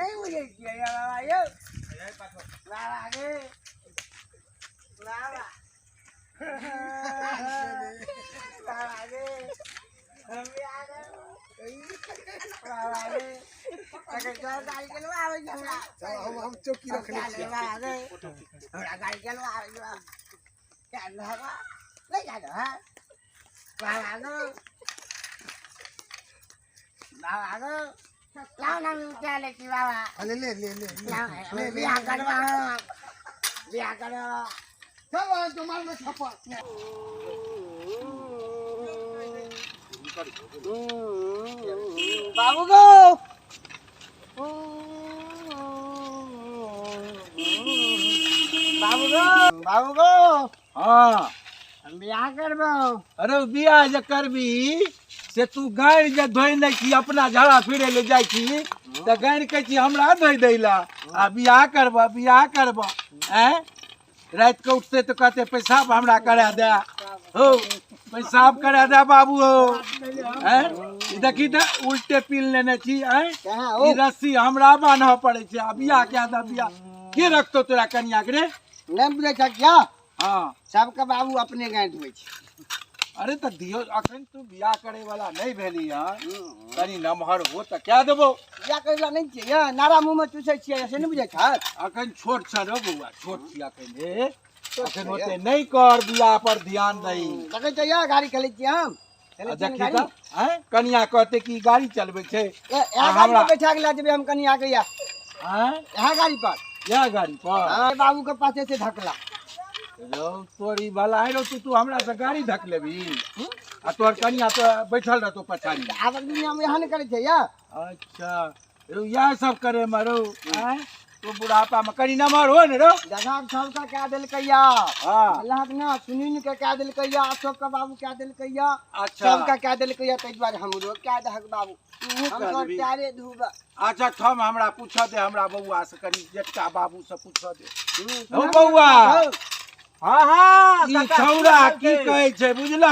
नहीं मुझे किया बाबा ये बाबा गे बाबा बाबा गे हम भी आ गए बाबा गे अगर जो गाड़ी चलवा आवे हमरा हम चौकी रखने छियै बाबा गे हमरा गाड़ी चलवा आवे क्या लगा नहीं जा रहा बाबा गे बाबा गे लाओ ना क्या लेती बाबा ले ले ले ले बियाह करवा चलो तो मार में छापा बाबू गो बाबू गो हाँ हम बियाह करबो अरे बियाह जे करबी से तू गाड़ी जे धोई नहीं की अपना झाड़ा फिरे ले जाई छी तो गाड़ी कह छी हमरा धोई दैला आ बियाह करबा हैं रात के उठते तो कहते पेशाब हमरा करा दे हो पेशाब करा दे बाबू हो हैं देखी त उल्टे पील लेने छी हैं ई रस्सी हमरा बांधऽ पड़े छै आ बियाह क्या दा बियाह के रखतो तोरा कन्या के रे नहीं बुझे छ क्या हां सबके बाबू अपने गाय धोई छै अरे तो दियो अखन तू बियाह करे वाला नहीं भेली हां तनी नमहर हो त क्या देबो बियाह करेला नहीं छियै नारा मुंह में चूसै छियै से नहीं बुझे छ अखन छोट छ रे बउआ छोट छी अखन रे अखन होते नहीं कर बियाह पर ध्यान दई देखे छ या गाड़ी चलै छी हम देखी त हैं कन्या कहते कि गाड़ी चलबे छै हमरा बैठा के ला जेबे हम कनिया के या हैं यहां गाड़ी पर या गाड़ी पर हां बाबू के पाछे से धकला रो तोरी वाला है रो तू हमरा से गाड़ी धक लेबी आ तोर कन्या तो बैठल रहतो पछाड़ी आब दुनिया में यहाँ नहीं करे छै या अच्छा रो यह सब करे मरो हैं तू बुढ़ापा में कनी नमहर हो ने रो दादा सबका क्या दिल कैया हां अल्लाह के ना सुनील के क्या दिल कैया अशोक का बाबू क्या दिल कैया अच्छा सबका क्या दिल कैया तै बार हमरो क्या दहक बाबू हम तो प्यारे धूब अच्छा थम हमरा पूछ दे हमरा बउआ से कनी जेठका बाबू से पूछ दे हो बउआ हां हां ई छौरा की कहै छै बुझला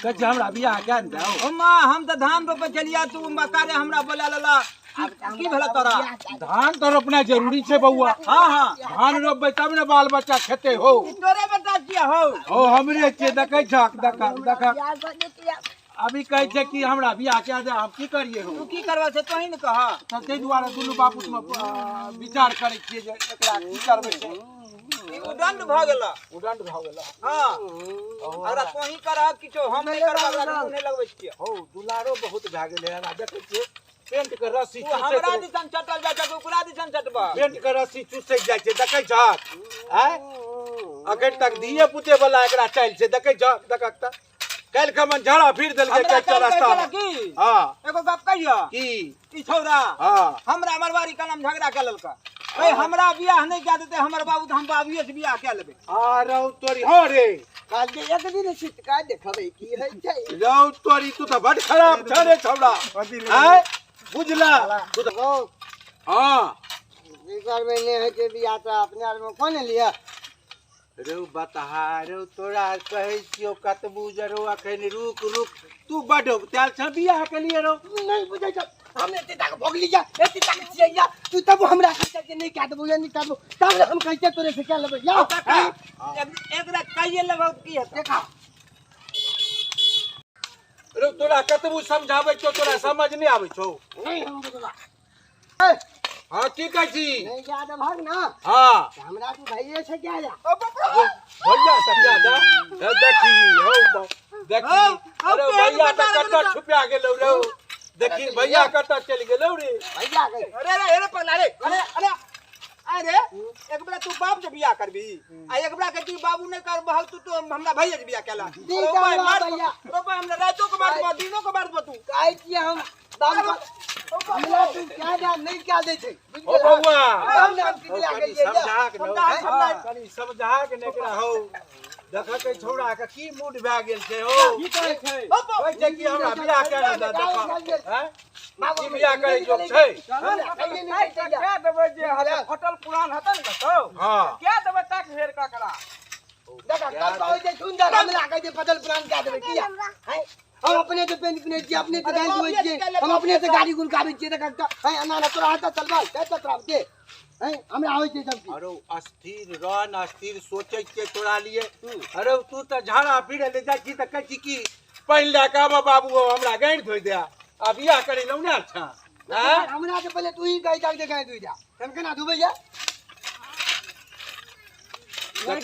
कहै छै हमरा बियाह क्या न जाओ अम्मा हम तो धान रोपे चलिया तू मक्का रे हमरा बोला लला की भेला तोरा धान तो रोपना जरूरी छै बउआ हां हां धान रोपबै तब ने बाल बच्चा खेते हो तोरे बेटा छियै हो हमरे छियै देखै छक देख अभी कहै छै कि हमरा बियाह क्या दे हम की करिए हो तू की करबा से तोही न कह त तै दुआरे दुनू बापूत में विचार करै छियै जे एकरा की करबै छै उदंड भ गेला उदंड भ गेल हां हमरा तोही करह किछो हम नहीं करबा नहीं लगबै छियै हो दुलारो बहुत भए गेलै हमरा देखै छियै पेंट के रस्सी तू हमरा दिसन चटल जा छ ओकरा दिसन चटबा पेंट के रस्सी चूसै जाइ छै देखै छक हैं अखन तक दिए पुते वाला एकरा चाइल छै देखै छक देखक त काल के मन झाड़ा फिर देलकै कच्चा रास्ता की हां एगो गप कहियो की ई छौरा हां हमरा मरवारी कलम झगड़ा कर लेलका ए हमरा बियाह नहीं क्या देते हमर बाबू तो हम बाबूए से बियाह क्या लेबे आ रौ तोरी हो रे काल के एक दिन सिटका देखबै की है छै रौ तोरी तू तो बड़ खराब छ रे छौड़ा हैं बुझला तू तो हां इकर में ने है के बियाह त अपने आर में कोन लिया रो बताहारो तोरा कहै छियो कतबू जरो अखन रुक तू बड़ त्याल छ बियाह के लिए रो नहीं बुझे छ हमने तीता के भोग लिया ए तीता के छिया तू तब हमरा कहै के नहीं क्या देबो या नहीं करबो तब हम कहै तोरे से क्या लेबे या एक रात कहिए लगो की है देखा रो तोरा कतबू समझाबै छौ तोरा समझ नहीं आबै छौ नहीं हम बुझला हां की कहै छी नहीं याद भाग ना हां हमरा तू भैये से क्या जा भैया से क्या दा देखी हो देखी अरे भैया त कत छुपा गेलौ रो देखी भैया कत चल गेलौ रे भैया गए अरे पगला रे अरे एक बेला तू बाप से बियाह करबी आ एक बेला कहती बाबू ने कर बहल तू तो हमरा भैया से बियाह केला भैया रोपा हमरा रातों को मार दिनों को मार तू काहे कि हम दाम हमरा तू क्या जा नहीं क्या दे छै ओ बउआ हम किला के कनी समझा के नेकरा हो देखा के छौड़ा के की मूड भए गेल छै हो की कहै छै कहै छै कि हमरा बियाह करे द देखा हैं की बियाह करे जोग छै क्या देबे जे हले होटल पुरान हतन न तो हां क्या देबे तक हेर ककरा देखा कब कहै छै सुंदर हमरा कहै छै बदल प्लान क्या देबे किया हैं हम अपने से पेन पिने छी अपने से गाड़ी धोए छी हम अपने से गाड़ी गुलकाबे छी त है ना तोरा हाथ चलबा के तोरा के है हमरा होय छै सब चीज। अरे अस्थिर रन अस्थिर सोचे के तोरा लिए। अरे तू तो झाड़ा फिरे ले जा छी त कहै छी की पानी ला के आबा बाबू हमरा गाड़ी धोइ दे आ बियाह करे लौ ना अच्छा। हां हमरा से पहले तू ही गाड़ी तक दे गाड़ी धोइ जा हम केना धोबै या हमर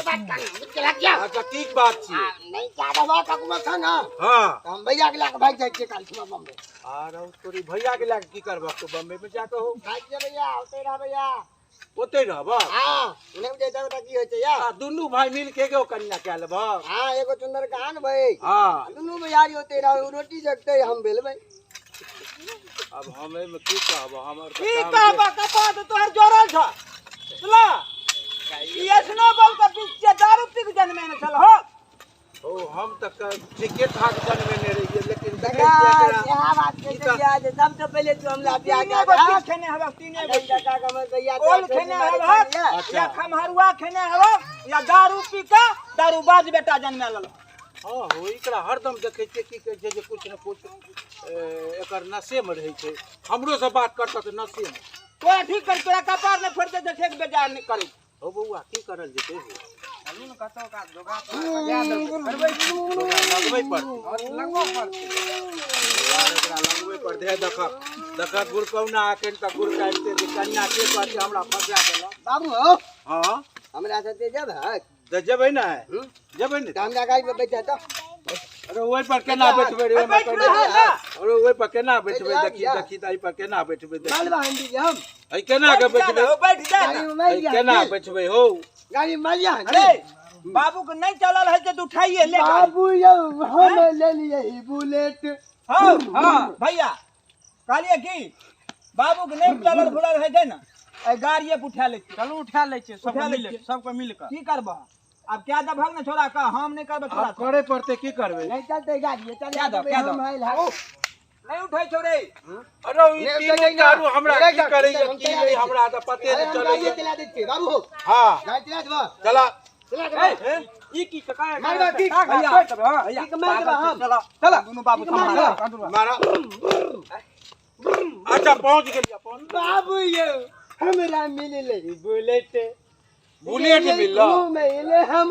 बात का चला क्या अच्छा ठीक बात छी नहीं ज्यादा बात ककरो था ना। हां हम भैया के लाके भाग जाय छी काल सुबह बम्बे। अरे तोरी भैया के लाके की करबा तो बम्बे में जाके हो भाग जा भैया ओते रह भैया ओते रहबा। हां उन्हें जे त की होय छै या दुनू भाई मिल के एगो कन्या के लेबा। हां एगो सुंदर कान भाई हां दुनू भैया होते रह रोटी जगते हम बेलबै। अब हमें में की कहब हमर की कहबा कपा तो तोहर जोरल छ सुला ये सुनो बोल के पीछे दारू पी के जन्मे न चल हो। ओ हम तक टिकट भाग जन्मे ने रहिए लेकिन देखा यहां बात के दिया जे सबसे पहले तू हमला बियाह तीने के गो खेने हवा तीने गो टका का मैं भैया ओल खेने हवा या खमहरुआ खेने हवा या दारू पी के दारूबाज बेटा जन्मे लल। हां हो एकरा हरदम देखे छै की कहै छै जे कुछ न कुछ एकर नशे में रहै छै हमरो से बात करत त नशे में तोरा ठीक कर तोरा कपार ने फोड़ दे देखे के बेजार नहीं करे। ओ बउआ की करल जेते हो चलू न कतो का जोगा करबै लगबै पर लगबो पर यार एकरा लगबै पर दे देखा गुरकौना आकेन त गुरकाइते जे कन्या के कहै हमरा फंसा देला बाबू हो हां हमरा साथे जब है त जेबै ना जेबै ने हमरा गाड़ी में बैठा त अरे ओइ पर केना बैठबै रे मैं कहै अरे ओइ पर केना बैठबै देखी ताई पर केना बैठबै देखी मालवा हंडी के हम ऐ केना के बैठबै बैठ जा गाड़ी में मैं केना बैठबै हो गाड़ी में लिया अरे बाबू को नहीं चलल है जे तू उठाइए ले बाबू यो हम ले लिए ई बुलेट। हां हां भैया कहलिए की बाबू के नहीं चलल भुलल है जे ना ए गाड़िए पे उठा ले चलो उठा ले छै सबको मिल के की करबा अब क्या दा भाग ना छोड़ा का हम नहीं करबे छोड़ा करे पड़ते की करबै नहीं चलते गाड़ी चल क्या दो हम आइल है नहीं उठाई छोड़े। अरे ई तीनों दारू हमरा की करै की नहीं हमरा त पते नहीं गाड़ी चलै चला देते बाबू हो हां गाड़ी चला देबा चला चला देबा ई की का मारवा की भैया भैया की मार देबा हम चला दोनों बाबू संभाल मारा अच्छा पहुंच गेलिया पहुंच बाबू यो हमरा मिल ले बुलेट बुलेट मिलला मिले हम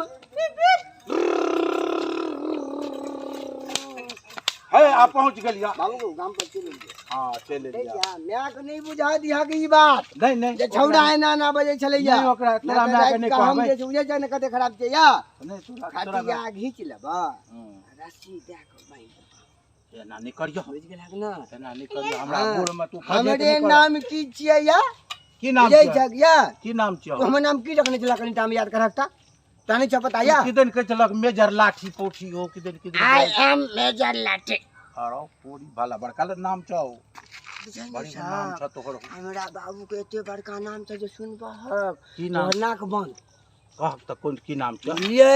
है आ पहुंच गेलिया बाबू को गांव पर चले गए। हां चले नहीं लिया या मैं को नहीं बुझा दिया कि ई बात नहीं नहीं जे छौड़ा है ना बजे छलैया नहीं ओकरा तोरा हमरा के नहीं हम कहबै जे बुझे छै न कते खराब छै या नहीं तोरा खातिया घीच लेबा रस्सी दे के बांध एना नहीं करियो बुझ गेला कि ना एना नहीं करियो हमरा गोड़ में तू हमरे नाम की छियै या की नाम ये छै जग या की नाम छै तो हमर नाम की रखने छला कनी टाइम याद करकता ताने छ पता या किदन के चलक मेजर लाठी पोठी हो किदन आई एम मेजर लाठी अरे पूरी भाला बड़का नाम छौ बड़ी नाम छ तोहर हमरा बाबू के एते बड़का नाम छै जे सुनबा की नाम नाक बंद कह त कोन की नाम छ लिए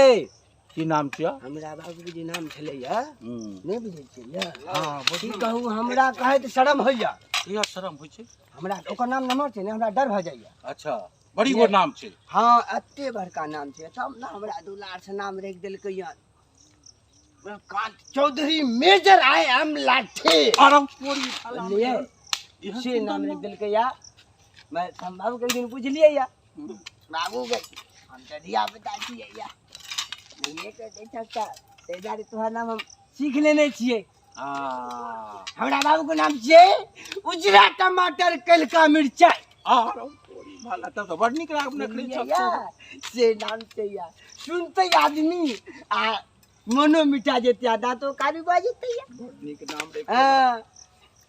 की नाम छ हमरा बाबू के जे नाम छलैया नहीं बुझै छियै हां की कहू हमरा कहै त शर्म होइया ये शर्म होय छै हमरा ओकर नाम नमर छै ने हमरा डर भ जाइया। अच्छा बड़ी गो नाम छै हां एते बड़का नाम छै तब ना हमरा दुलार से नाम रख देलकै या Kant Chaudhary major I am लाठी अरे पूरी लिए से नाम रख देलकै या मैं हम बाबू के दिन पूछ लिए या बाबू के हम त दिया बता छियै या ये के दे सकता ते जारी तोहर नाम हम सीख लेने छियै। हमरा बाबू के नाम छियै उजरा टमाटर कलका मिर्चाई अरे पूरी भाला त बड़ निक नाम रखले छ से नाम छै या सुनते आदमी आ मनो मिटा जेते दांतो कारी बाज जेते या निक नाम रे हां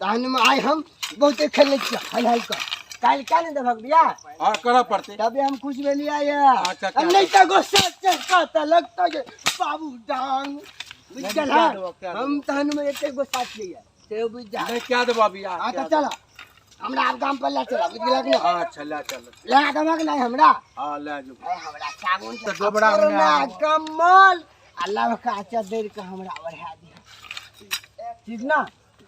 तहन में आइ हम बहुते खेले छियै हाय हाय का काल क्या नहीं देखब बिया हां करऽ पड़ते तबे हम खुश भेलिया या अच्छा, अब नहीं त गुस्सा चढ़ता त लगता जे बाबू डांग बुझल हम तहन में एते गुस्सा छियै या से बुझ जा नहीं क्या देबा बिया आ त चला हमरा आप काम पर ला चला बुझ गेला कि ना अच्छा ले चल ला दमक नहीं हमरा हां ले जो हमरा साबुन तो डोबरा में ना कमल अल्लाह का चादर का हमरा ओढ़ा दिया ठीक ना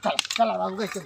चल चला बाबू के